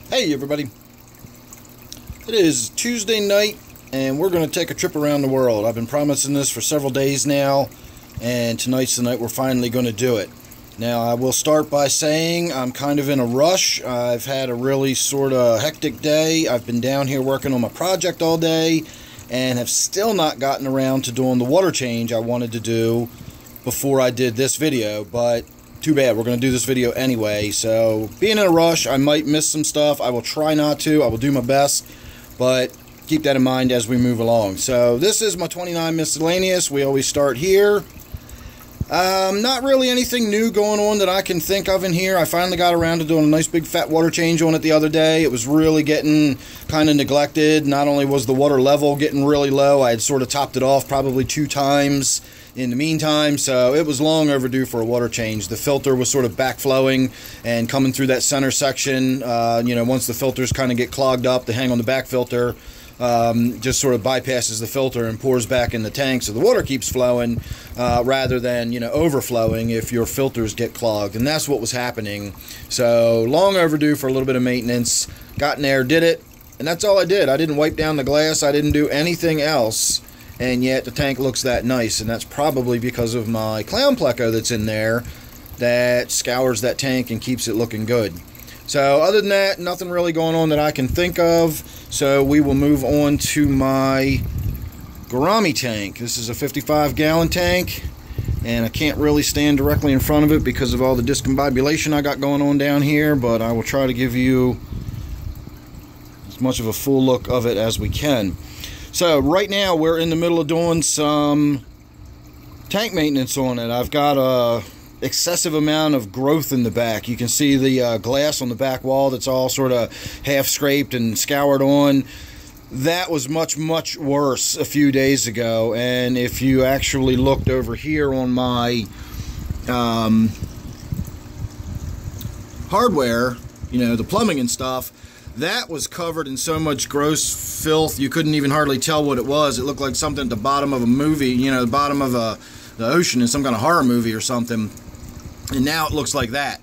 Hey everybody, it is Tuesday night and we're going to take a trip around the world. I've been promising this for several days now, and tonight's the night we're finally going to do it. Now I will start by saying I'm kind of in a rush. I've had a really sort of hectic day. I've been down here working on my project all day and have still not gotten around to doing the water change I wanted to do before I did this video, but too bad, we're going to do this video anyway. So being in a rush, I might miss some stuff. I will try not to. I will do my best, but keep that in mind as we move along. So this is my 29 miscellaneous. We always start here. Not really anything new going on that I can think of in here. I finally got around to doing a nice big fat water change on it the other day. It was really getting kind of neglected. Not only was the water level getting really low, I had sort of topped it off probably 2 times in the meantime, so it was long overdue for a water change. The filter was sort of backflowing and coming through that center section. Once the filters kind of get clogged up, they hang on the back filter. Just sort of bypasses the filter and pours back in the tank, so the water keeps flowing rather than overflowing if your filters get clogged, and that's what was happening. So long overdue for a little bit of maintenance. Got in there, did it, and that's all I did. I didn't wipe down the glass, I didn't do anything else, and yet the tank looks that nice, and that's probably because of my clown pleco that's in there that scours that tank and keeps it looking good. So other than that, nothing really going on that I can think of. So we will move on to my Bahrami tank. This is a 55-gallon tank, and I can't really stand directly in front of it because of all the discombobulation I got going on down here, but I will try to give you as much of a full look of it as we can. So right now we're in the middle of doing some tank maintenance on it. I've got a excessive amount of growth in the back. You can see the glass on the back wall that's all sort of half scraped and scoured on. That was much worse a few days ago, and if you actually looked over here on my hardware, the plumbing and stuff, that was covered in so much gross filth you couldn't even hardly tell what it was. It looked like something at the bottom of a movie, the bottom of the ocean in some kind of horror movie or something. And now it looks like that.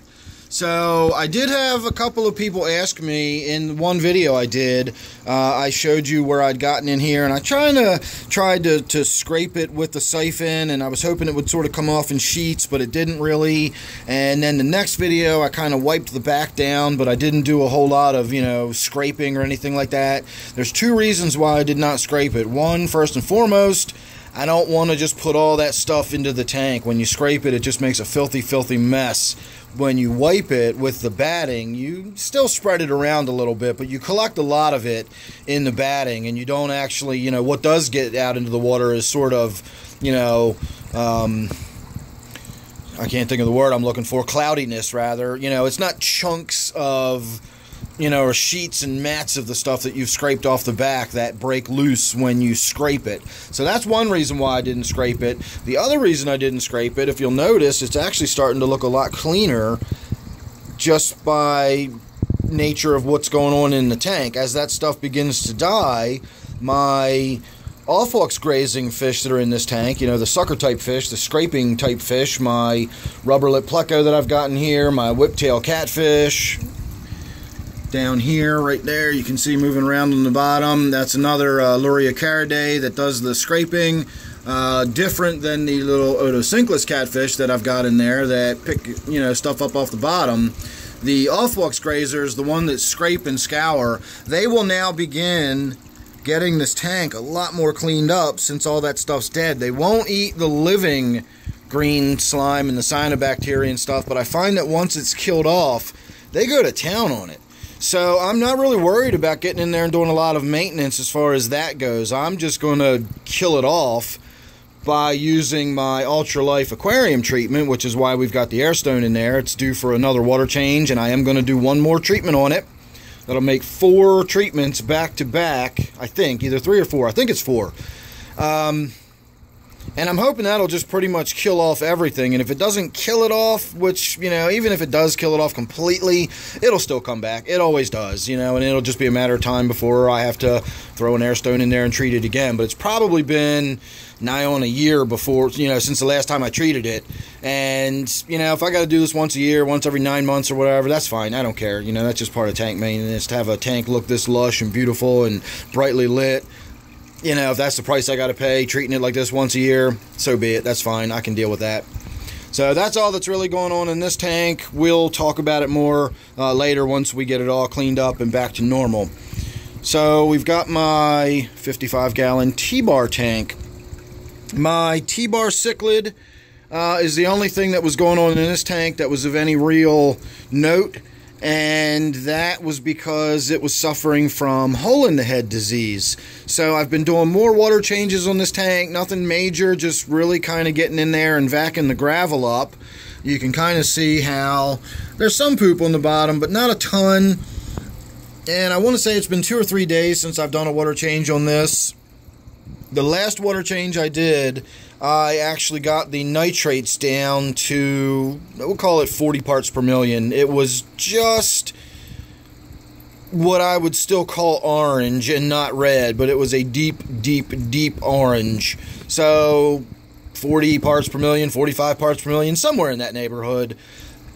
So I did have a couple of people ask me in one video I did. I showed you where I'd gotten in here, and I tried to scrape it with the siphon, and I was hoping it would sort of come off in sheets, but it didn't really. And then the next video I kind of wiped the back down, but I didn't do a whole lot of scraping or anything like that. There's 2 reasons why I did not scrape it. One, first and foremost, I don't want to just put all that stuff into the tank. When you scrape it, it just makes a filthy mess. When you wipe it with the batting, you still spread it around a little bit, but you collect a lot of it in the batting, and you don't actually, what does get out into the water is sort of, I can't think of the word I'm looking for, cloudiness rather. It's not chunks of, or sheets and mats of the stuff that you've scraped off the back that break loose when you scrape it. So that's one reason why I didn't scrape it. The other reason I didn't scrape it, if you'll notice, it's actually starting to look a lot cleaner just by nature of what's going on in the tank. As that stuff begins to die, my off-flux grazing fish that are in this tank, the sucker type fish, the scraping type fish, my rubber lip pleco that I've gotten here, my whiptail catfish, down here, right there, you can see moving around on the bottom. That's another Luria caridae that does the scraping. Different than the little otocinclus catfish that I've got in there that pick, stuff up off the bottom. The off-flux grazers, the one that scrape and scour, they will now begin getting this tank a lot more cleaned up since all that stuff's dead. They won't eat the living green slime and the cyanobacteria and stuff, but I find that once it's killed off, they go to town on it. So I'm not really worried about getting in there and doing a lot of maintenance as far as that goes. I'm just going to kill it off by using my Ultra Life Aquarium treatment, which is why we've got the airstone in there. It's due for another water change, and I am going to do one more treatment on it. That'll make 4 treatments back to back, I think, either 3 or 4. I think it's 4. And I'm hoping that'll just pretty much kill off everything. And if it doesn't kill it off, which, you know, even if it does kill it off completely, it'll still come back. It always does, you know, and it'll just be a matter of time before I have to throw an air stone in there and treat it again. But it's probably been nigh on a year before, you know, since the last time I treated it. And, you know, if I got to do this once a year, once every 9 months or whatever, that's fine. I don't care. You know, that's just part of tank maintenance, to have a tank look this lush and beautiful and brightly lit. You know, if that's the price I got to pay, treating it like this once a year, so be it. That's fine. I can deal with that. So that's all that's really going on in this tank. We'll talk about it more later once we get it all cleaned up and back to normal. So we've got my 55-gallon T-bar tank. My T-bar cichlid is the only thing that was going on in this tank that was of any real note. And that was because it was suffering from hole-in-the-head disease. So I've been doing more water changes on this tank, nothing major, just really kind of getting in there and vacuuming the gravel up. You can kind of see how there's some poop on the bottom, but not a ton. And I want to say it's been 2 or 3 days since I've done a water change on this. The last water change I did, I actually got the nitrates down to, we'll call it 40 parts per million. It was just what I would still call orange and not red, but it was a deep, deep, deep orange. So 40 parts per million, 45 parts per million, somewhere in that neighborhood.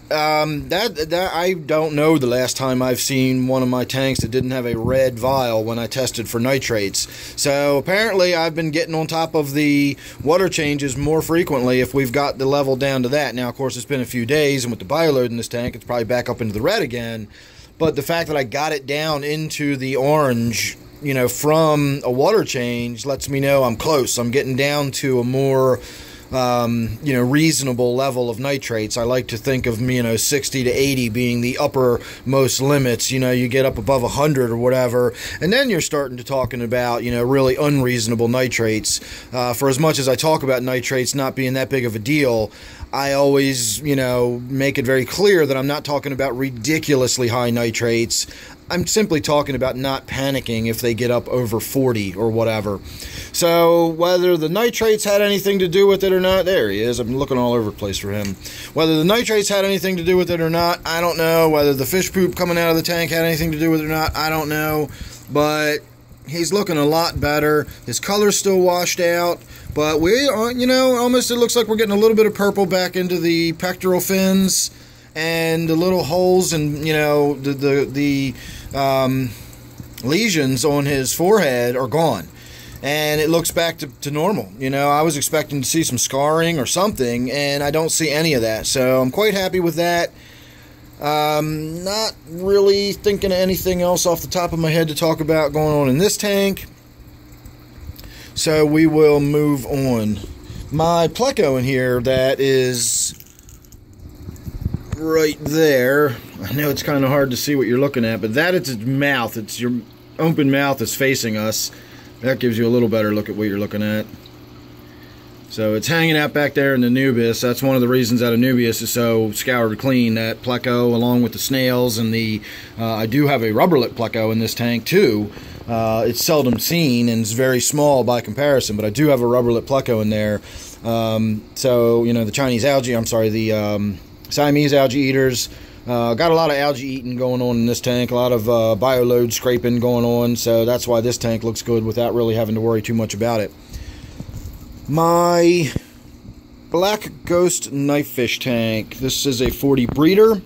That I don't know the last time I've seen one of my tanks that didn't have a red vial when I tested for nitrates. So apparently I've been getting on top of the water changes more frequently if we've got the level down to that. Now, of course, it's been a few days, and with the bioload in this tank, it's probably back up into the red again. But the fact that I got it down into the orange, you know, from a water change lets me know I'm close. I'm getting down to a more you know, reasonable level of nitrates. I like to think of, you know, 60 to 80 being the uppermost limits. You know, you get up above 100 or whatever, and then you're starting to talking about, you know, really unreasonable nitrates. For as much as I talk about nitrates not being that big of a deal, I always, you know, make it very clear that I'm not talking about ridiculously high nitrates. I'm simply talking about not panicking if they get up over 40 or whatever. So whether the nitrates had anything to do with it or not, there he is. I'm looking all over the place for him. Whether the nitrates had anything to do with it or not, I don't know. Whether the fish poop coming out of the tank had anything to do with it or not, I don't know. But he's looking a lot better. His color's still washed out. But we are, you know, almost it looks like we're getting a little bit of purple back into the pectoral fins. And the little holes and, you know, the lesions on his forehead are gone. And it looks back to normal. You know, I was expecting to see some scarring or something, and I don't see any of that. So I'm quite happy with that. Not really thinking of anything else off the top of my head to talk about going on in this tank. So we will move on. My pleco in here that is right there. I know it's kind of hard to see what you're looking at, but that is its mouth. It's your open mouth is facing us. That gives you a little better look at what you're looking at. So it's hanging out back there in the Anubias. That's one of the reasons that Anubias is so scoured clean. That pleco, along with the snails and the I do have a rubber lip pleco in this tank too. It's seldom seen and it's very small by comparison, but I do have a rubber lip pleco in there. So you know, the Chinese algae, I'm sorry, the Siamese algae eaters, got a lot of algae eating going on in this tank, a lot of bioload scraping going on, so that's why this tank looks good without really having to worry too much about it. My black ghost knifefish tank, this is a 40 breeder,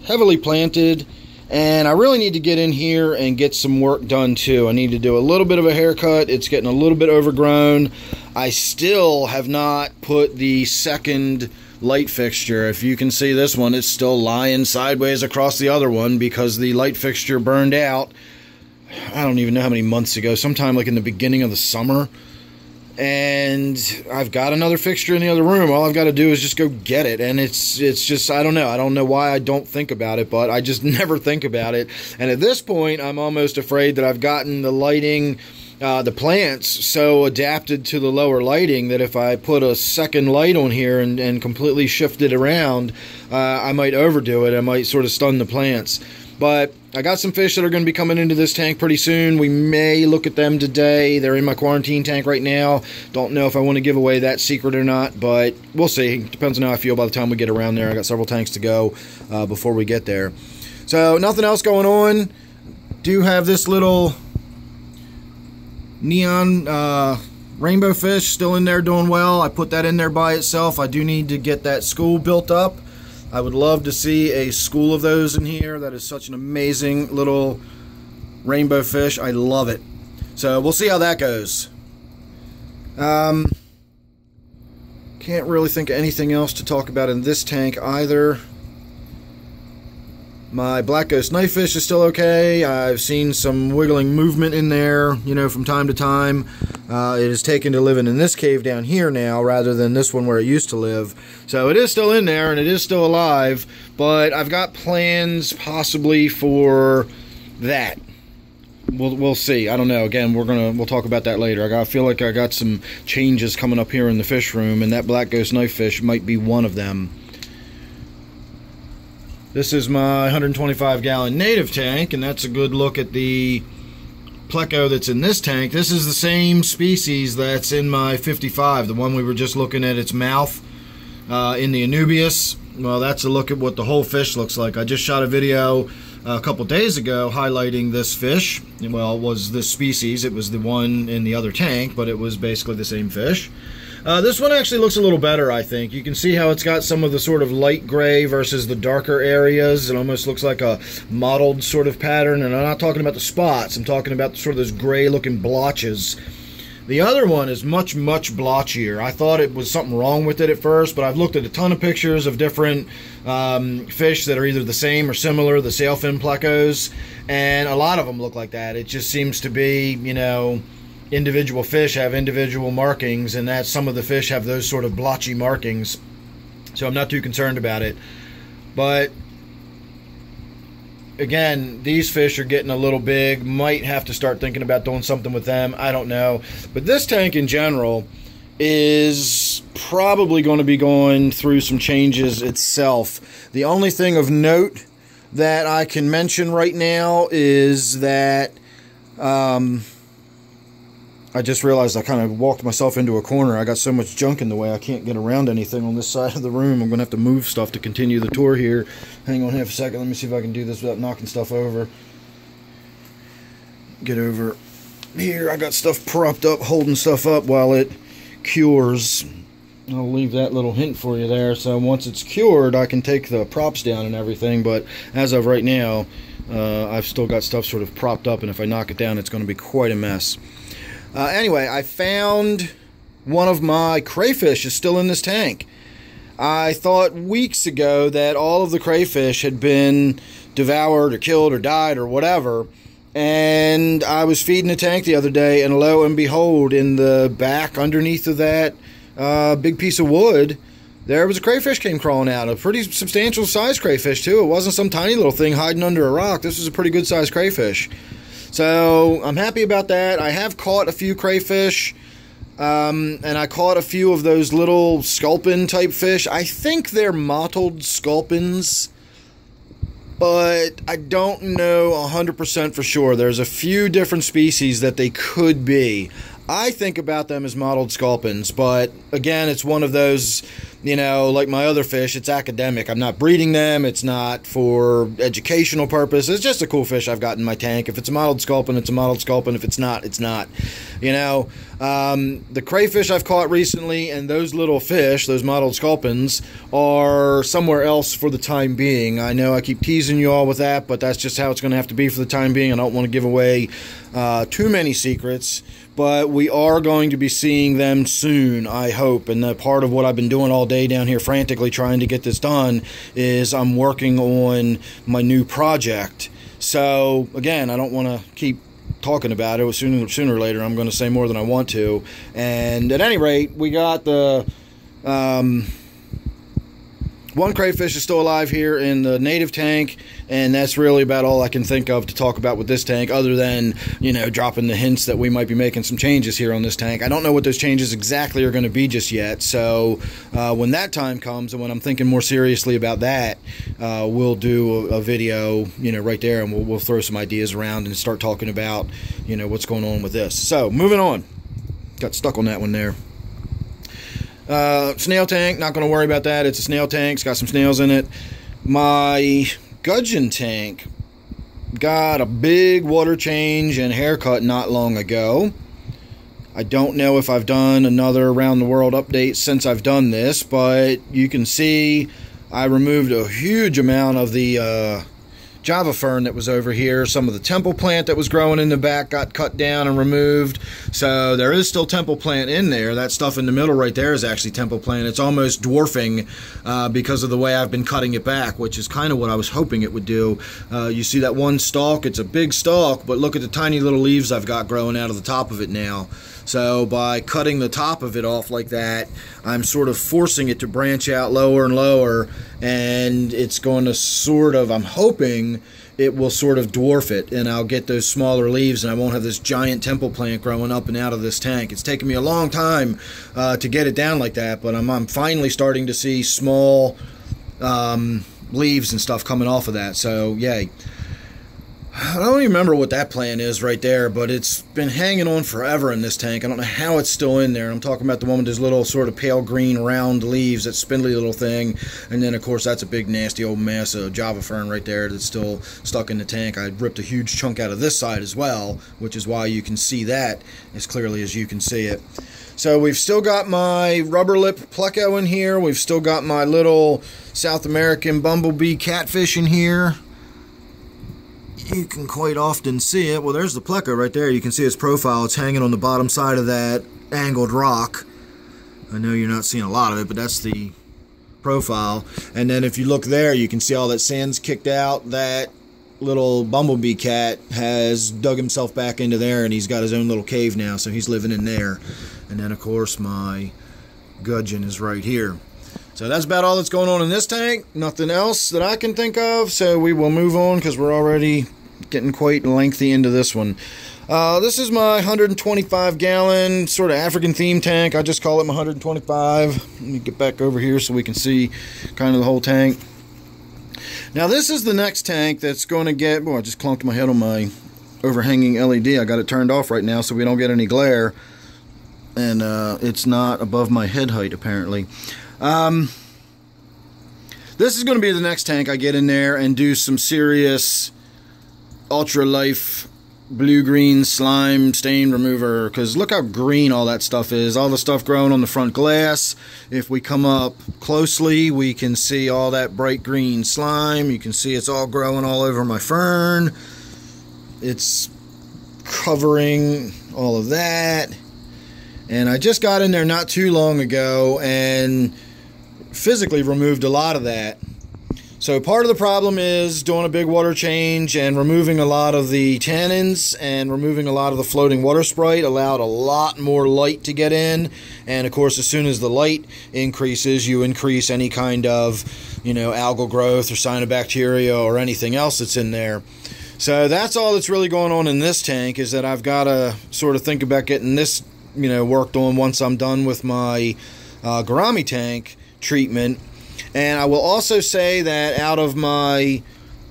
heavily planted, and I really need to get in here and get some work done too. I need to do a little bit of a haircut. It's getting a little bit overgrown. I still have not put the second light fixture. If you can see this one, it's still lying sideways across the other one because the light fixture burned out. I don't even know how many months ago, sometime like in the beginning of the summer. And I've got another fixture in the other room. All I've got to do is just go get it. And it's just, I don't know why I don't think about it, but I just never think about it. And at this point, I'm almost afraid that I've gotten the lighting, the plants so adapted to the lower lighting that if I put a second light on here and completely shift it around, I might overdo it. I might sort of stun the plants. But I got some fish that are going to be coming into this tank pretty soon. We may look at them today. They're in my quarantine tank right now. Don't know if I want to give away that secret or not, but we'll see. Depends on how I feel by the time we get around there. I got several tanks to go before we get there. So nothing else going on. Do have this little neon rainbow fish still in there doing well. I put that in there by itself. I do need to get that school built up. I would love to see a school of those in here. That is such an amazing little rainbow fish. I love it. So we'll see how that goes. Can't really think of anything else to talk about in this tank either. My black ghost knifefish is still okay. I've seen some wiggling movement in there, you know, from time to time. It is taken to living in this cave down here now rather than this one where it used to live. So it is still in there and it is still alive, but I've got plans possibly for that. We'll see. I don't know. Again, we'll talk about that later. I feel like I got some changes coming up here in the fish room, and that black ghost knifefish might be one of them. This is my 125-gallon native tank, and that's a good look at the pleco that's in this tank. This is the same species that's in my 55, the one we were just looking at its mouth in the Anubias. Well, that's a look at what the whole fish looks like. I just shot a video a couple days ago highlighting this fish. Well, it was this species. It was the one in the other tank, but it was basically the same fish. This one actually looks a little better, I think. You can see how it's got some of the sort of light gray versus the darker areas. It almost looks like a mottled sort of pattern, and I'm not talking about the spots. I'm talking about sort of those gray-looking blotches. The other one is much, much blotchier. I thought it was something wrong with it at first, but I've looked at a ton of pictures of different fish that are either the same or similar, the sailfin plecos, and a lot of them look like that. It just seems to be, you know, individual fish have individual markings, and that some of the fish have those sort of blotchy markings. So I'm not too concerned about it. But again, these fish are getting a little big. Might have to start thinking about doing something with them. I don't know. But this tank in general is probably going to be going through some changes itself. The only thing of note that I can mention right now is that I just realized I kind of walked myself into a corner. I got so much junk in the way I can't get around anything on this side of the room. I'm going to have to move stuff to continue the tour here. Hang on half a second. Let me see if I can do this without knocking stuff over. Get over here. I got stuff propped up, holding stuff up while it cures. I'll leave that little hint for you there. So once it's cured, I can take the props down and everything. But as of right now, I've still got stuff sort of propped up, and if I knock it down, it's going to be quite a mess. Anyway, I found one of my crayfish is still in this tank. I thought weeks ago that all of the crayfish had been devoured or killed or died or whatever, and I was feeding the tank the other day, and lo and behold, in the back underneath of that big piece of wood, there was a crayfish came crawling out. A pretty substantial size crayfish too. It wasn't some tiny little thing hiding under a rock. This was a pretty good sized crayfish. So I'm happy about that. I have caught a few crayfish, and I caught a few of those little sculpin type fish. I think they're mottled sculpins, but I don't know 100% for sure. There's a few different species that they could be. I think about them as mottled sculpins, but again, it's one of those, you know, like my other fish, it's academic. I'm not breeding them. It's not for educational purpose. It's just a cool fish I've got in my tank. If it's a mottled sculpin, it's a mottled sculpin. If it's not, it's not. You know, the crayfish I've caught recently and those little fish, those mottled sculpins, are somewhere else for the time being. I know I keep teasing you all with that, but that's just how it's going to have to be for the time being. I don't want to give away too many secrets, but we are going to be seeing them soon, I hope. And part of what I've been doing all day down here frantically trying to get this done is I'm working on my new project. So again, I don't want to keep talking about it. Sooner or later I'm going to say more than I want to. And at any rate, we got the One crayfish is still alive here in the native tank, and that's really about all I can think of to talk about with this tank, other than, you know, dropping the hints that we might be making some changes here on this tank. I don't know what those changes exactly are going to be just yet, so when that time comes and when I'm thinking more seriously about that, we'll do a video, you know, right there, and we'll throw some ideas around and start talking about, you know, what's going on with this. So, moving on. Got stuck on that one there. Snail tank, not going to worry about that. It's a snail tank. It's got some snails in it. My Gudgeon tank got a big water change and haircut not long ago. I don't know if I've done another around the world update since I've done this, but you can see I removed a huge amount of the Java fern that was over here. Some of the temple plant that was growing in the back got cut down and removed. So there is still temple plant in there. That stuff in the middle right there is actually temple plant. It's almost dwarfing because of the way I've been cutting it back, which is kind of what I was hoping it would do. You see that one stalk? It's a big stalk, but look at the tiny little leaves I've got growing out of the top of it now. So by cutting the top of it off like that, I'm sort of forcing it to branch out lower and lower, and it's going to sort of, I'm hoping it will sort of dwarf it, and I'll get those smaller leaves, and I won't have this giant temple plant growing up and out of this tank. It's taken me a long time to get it down like that, but I'm finally starting to see small leaves and stuff coming off of that, so yay. I don't even remember what that plant is right there, but it's been hanging on forever in this tank. I don't know how it's still in there. I'm talking about the one with those little sort of pale green round leaves, that spindly little thing. And then, of course, that's a big nasty old mass of Java fern right there that's still stuck in the tank. I ripped a huge chunk out of this side as well, which is why you can see that as clearly as you can see it. So we've still got my rubber lip pleco in here. We've still got my little South American bumblebee catfish in here. You can quite often see it. Well, there's the pleco right there. You can see its profile. It's hanging on the bottom side of that angled rock. I know you're not seeing a lot of it, but that's the profile. And then if you look there, you can see all that sand's kicked out. That little bumblebee cat has dug himself back into there, and he's got his own little cave now, so he's living in there. And then, of course, my Gudgeon is right here. So that's about all that's going on in this tank. Nothing else that I can think of. So we will move on because we're already getting quite lengthy into this one. This is my 125 gallon sort of African theme tank. I just call it my 125. Let me get back over here so we can see kind of the whole tank. Now this is the next tank that's going to get... Boy, I just clunked my head on my overhanging LED. I got it turned off right now so we don't get any glare. And it's not above my head height apparently. This is going to be the next tank I get in there and do some serious ultra life blue-green slime stain remover, because look how green all that stuff is. All the stuff growing on the front glass. If we come up closely, we can see all that bright green slime. You can see it's all growing all over my fern. It's covering all of that. And I just got in there not too long ago and physically removed a lot of that. So part of the problem is doing a big water change and removing a lot of the tannins and removing a lot of the floating water sprite allowed a lot more light to get in. And of course, as soon as the light increases, you increase any kind of, you know, algal growth or cyanobacteria or anything else that's in there. So that's all that's really going on in this tank, is that I've got to sort of think about getting this, you know, worked on once I'm done with my Bahrami tank treatment. And I will also say that out of my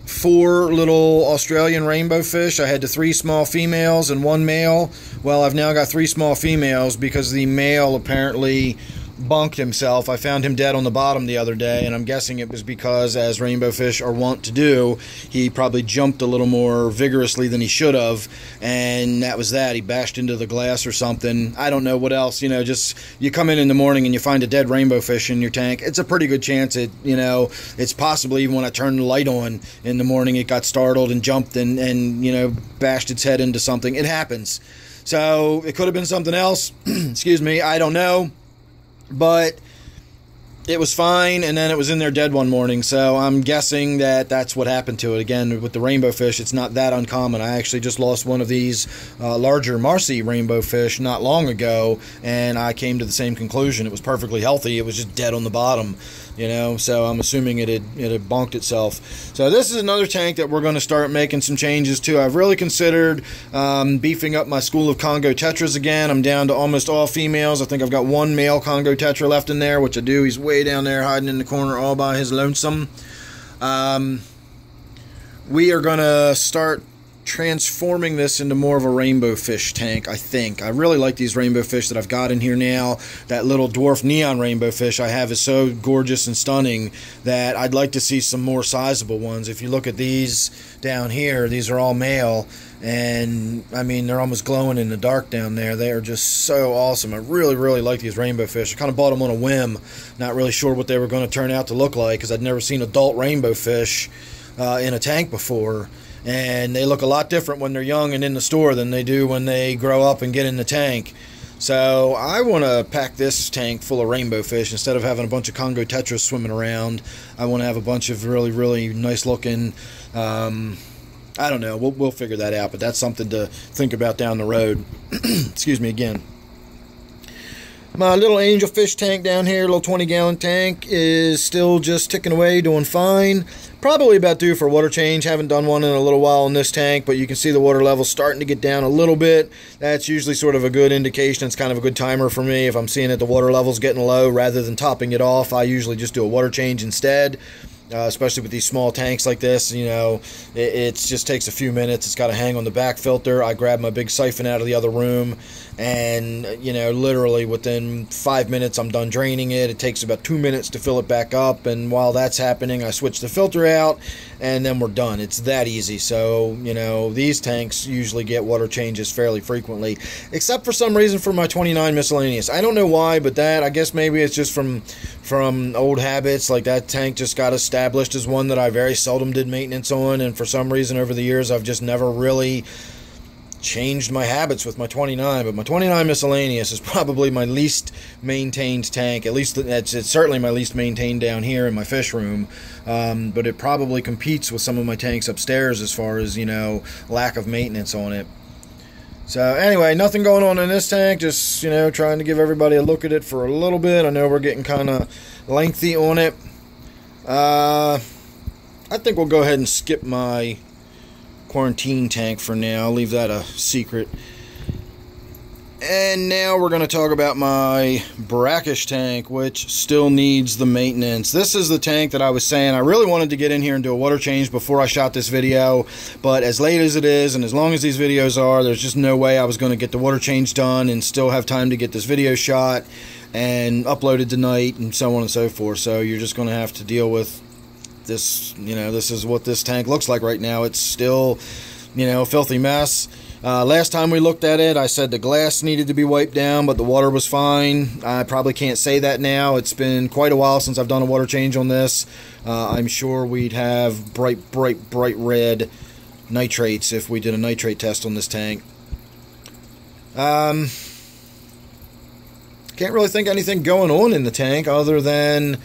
4 little Australian rainbow fish, I had the 3 small females and 1 male. Well, I've now got 3 small females because the male apparently bunked himself. I found him dead on the bottom the other day, and I'm guessing it was because, as rainbow fish are wont to do, he probably jumped a little more vigorously than he should have, and that was that. He bashed into the glass or something. I don't know what else. You know, just you come in the morning and you find a dead rainbow fish in your tank. It's a pretty good chance it, you know, it's possibly even when I turned the light on in the morning, it got startled and jumped and you know, bashed its head into something. It happens. So it could have been something else. Excuse me, I don't know. But it was fine, and then it was in there dead one morning, so I'm guessing that that's what happened to it. Again, with the rainbow fish, it's not that uncommon. I actually just lost one of these larger Marcy rainbow fish not long ago, and I came to the same conclusion. It was perfectly healthy. It was just dead on the bottom, you know, so I'm assuming it had bonked itself. So this is another tank that we're going to start making some changes to. I've really considered beefing up my school of Congo tetras again. I'm down to almost all females. I think I've got one male Congo tetra left in there, which I do. He's way down there hiding in the corner all by his lonesome. We are going to start transforming this into more of a rainbow fish tank, I think. I really like these rainbow fish that I've got in here now. That little dwarf neon rainbow fish I have is so gorgeous and stunning that I'd like to see some more sizable ones. If you look at these down here, these are all male, and I mean, they're almost glowing in the dark down there. They are just so awesome. I really, really like these rainbow fish. I kind of bought them on a whim, not really sure what they were going to turn out to look like, because I'd never seen adult rainbow fish in a tank before. And they look a lot different when they're young and in the store than they do when they grow up and get in the tank. So I want to pack this tank full of rainbow fish. Instead of having a bunch of Congo tetras swimming around, I want to have a bunch of really, really nice looking, I don't know, we'll figure that out, but that's something to think about down the road. Excuse me again. My little angelfish tank down here, little 20-gallon tank, is still just ticking away, doing fine. Probably about due for a water change. Haven't done one in a little while in this tank, but you can see the water level starting to get down a little bit. That's usually sort of a good indication. It's kind of a good timer for me. If I'm seeing that the water level's getting low, rather than topping it off, I usually just do a water change instead. Especially with these small tanks like this, you know, it just takes a few minutes. It's got to hang on the back filter. I grab my big siphon out of the other room, and, you know, literally within 5 minutes I'm done draining it. It takes about 2 minutes to fill it back up, and while that's happening, I switch the filter out, and then we're done. It's that easy. So, you know, these tanks usually get water changes fairly frequently, except for some reason for my 29 miscellaneous. I don't know why, but that, I guess maybe it's just from old habits. Like, that tank just got established as one that I very seldom did maintenance on, and for some reason over the years I've just never really changed my habits with my 29. But my 29 miscellaneous is probably my least maintained tank. At least it's certainly my least maintained down here in my fish room, but it probably competes with some of my tanks upstairs as far as, you know, lack of maintenance on it. So anyway, nothing going on in this tank, just, you know, trying to give everybody a look at it for a little bit. I know we're getting kind of lengthy on it. I think we'll go ahead and skip my quarantine tank for now. I'll leave that a secret. And now we're going to talk about my brackish tank, which still needs the maintenance. This is the tank that I was saying I really wanted to get in here and do a water change before I shot this video, but as late as it is and as long as these videos are, there's just no way I was going to get the water change done and still have time to get this video shot and uploaded tonight and so on and so forth. So you're just going to have to deal with this. You know, this is what this tank looks like right now. It's still, you know, a filthy mess. Last time we looked at it, I said the glass needed to be wiped down, but the water was fine. I probably can't say that now. It's been quite a while since I've done a water change on this. I'm sure we'd have bright red nitrates if we did a nitrate test on this tank. Can't really think anything going on in the tank other than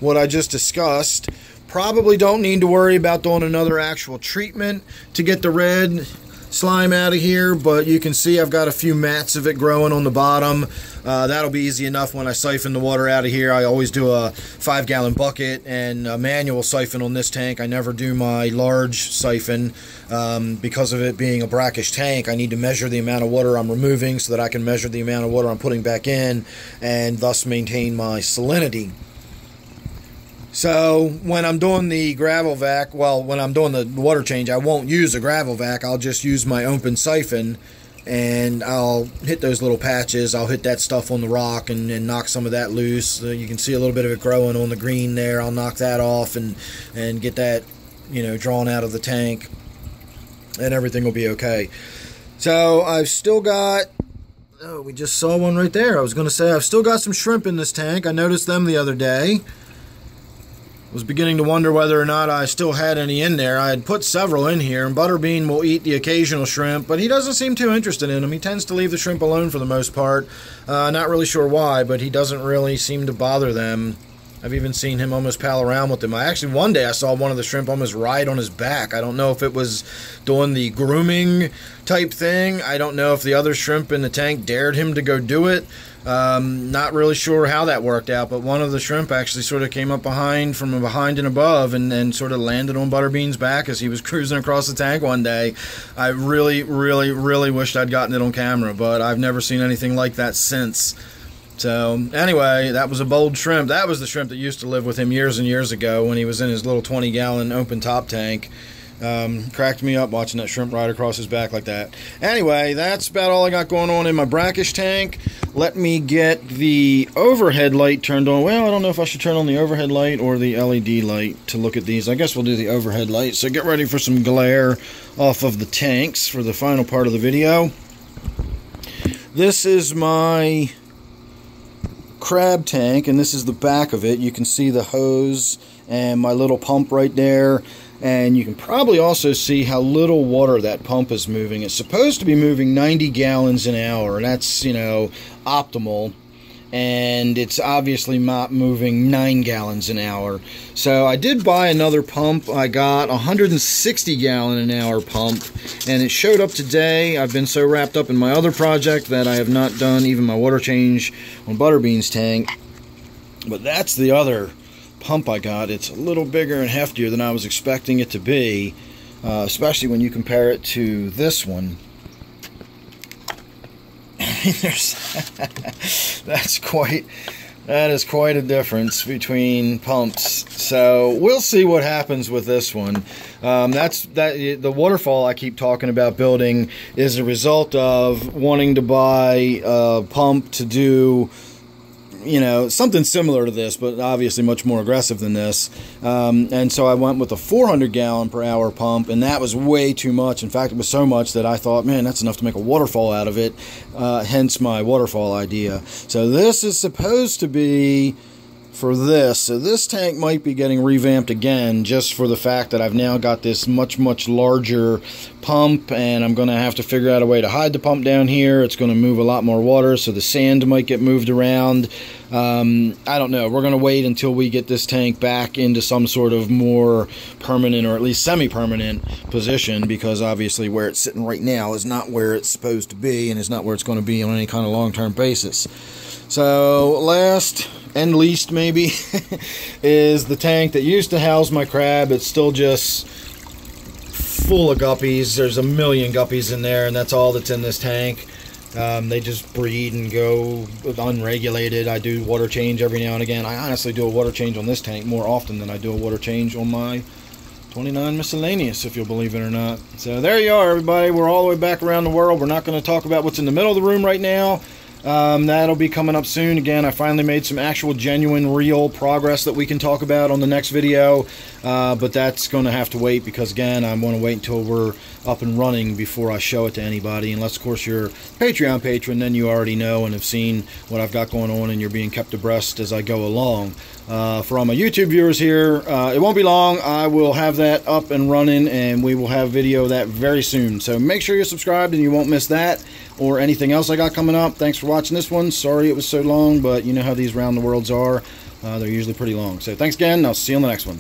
what I just discussed. Probably don't need to worry about doing another actual treatment to get the red slime out of here, but you can see I've got a few mats of it growing on the bottom. That'll be easy enough when I siphon the water out of here. I always do a 5-gallon bucket and a manual siphon on this tank. I never do my large siphon because of it being a brackish tank. I need to measure the amount of water I'm removing so that I can measure the amount of water I'm putting back in and thus maintain my salinity. So when I'm doing the gravel vac, well, when I'm doing the water change, I won't use a gravel vac. I'll just use my open siphon, and I'll hit those little patches. I'll hit that stuff on the rock and knock some of that loose. You can see a little bit of it growing on the green there. I'll knock that off and get that, you know, drawn out of the tank, and everything will be okay. So I've still got, oh, we just saw one right there. I was going to say I've still got some shrimp in this tank. I noticed them the other day. Was beginning to wonder whether or not I still had any in there. I had put several in here, and Butterbean will eat the occasional shrimp, but he doesn't seem too interested in them. He tends to leave the shrimp alone for the most part. Not really sure why, but he doesn't really seem to bother them I've even seen him almost pal around with them. One day I saw one of the shrimp almost ride on his back. I don't know if it was doing the grooming type thing. I don't know if the other shrimp in the tank dared him to go do it. Not really sure how that worked out, but one of the shrimp actually sort of came up from behind and above and sort of landed on Butterbean's back as he was cruising across the tank one day. I really, really, really wished I'd gotten it on camera, but I've never seen anything like that since. So anyway, that was a bold shrimp. That was the shrimp that used to live with him years and years ago when he was in his little 20-gallon open top tank. Cracked me up watching that shrimp ride across his back like that. Anyway, that's about all I got going on in my brackish tank. Let me get the overhead light turned on. Well, I don't know if I should turn on the overhead light or the LED light to look at these. I guess we'll do the overhead light. So get ready for some glare off of the tanks for the final part of the video. This is my crab tank, and this is the back of it. You can see the hose and my little pump right there, and you can probably also see how little water that pump is moving. It's supposed to be moving 90 gallons an hour, and that's, you know, optimal, and it's obviously not moving 9 gallons an hour. So I did buy another pump. I got a 160 gallon an hour pump, and it showed up today. I've been so wrapped up in my other project that I have not done even my water change on Butterbean's tank. But that's the other pump I got. It's a little bigger and heftier than I was expecting it to be, especially when you compare it to this one. That is quite a difference between pumps. So we'll see what happens with this one. The waterfall I keep talking about building is a result of wanting to buy a pump to do, you know, something similar to this, but obviously much more aggressive than this. And so I went with a 400 gallon per hour pump, and that was way too much. In fact, it was so much that I thought, man, that's enough to make a waterfall out of it. Hence my waterfall idea. So this is supposed to be for this. So this tank might be getting revamped again just for the fact that I've now got this much, much larger pump, and I'm going to have to figure out a way to hide the pump down here. It's going to move a lot more water, so the sand might get moved around. I don't know. We're going to wait until we get this tank back into some sort of more permanent, or at least semi-permanent position, because obviously where it's sitting right now is not where it's supposed to be, and is not where it's going to be on any kind of long-term basis. So last and least maybe is the tank that used to house my crab. It's still just full of guppies. There's a million guppies in there, and that's all that's in this tank. They just breed and go unregulated. I do water change every now and again. I honestly do a water change on this tank more often than I do a water change on my 29 miscellaneous, if you'll believe it or not. So there you are, everybody. We're all the way back around the world. We're not going to talk about what's in the middle of the room right now. That'll be coming up soon. Again, I finally made some actual genuine real progress that we can talk about on the next video, but that's going to have to wait, because again, I want to wait until we're up and running before I show it to anybody, unless of course you're a Patreon patron. Then you already know and have seen what I've got going on, and you're being kept abreast as I go along. For all my YouTube viewers here, it won't be long. I will have that up and running, and we will have video of that very soon. So make sure you're subscribed and you won't miss that or anything else I got coming up. Thanks for watching this one. Sorry it was so long, but you know how these round the worlds are. They're usually pretty long. So thanks again, and I'll see you on the next one.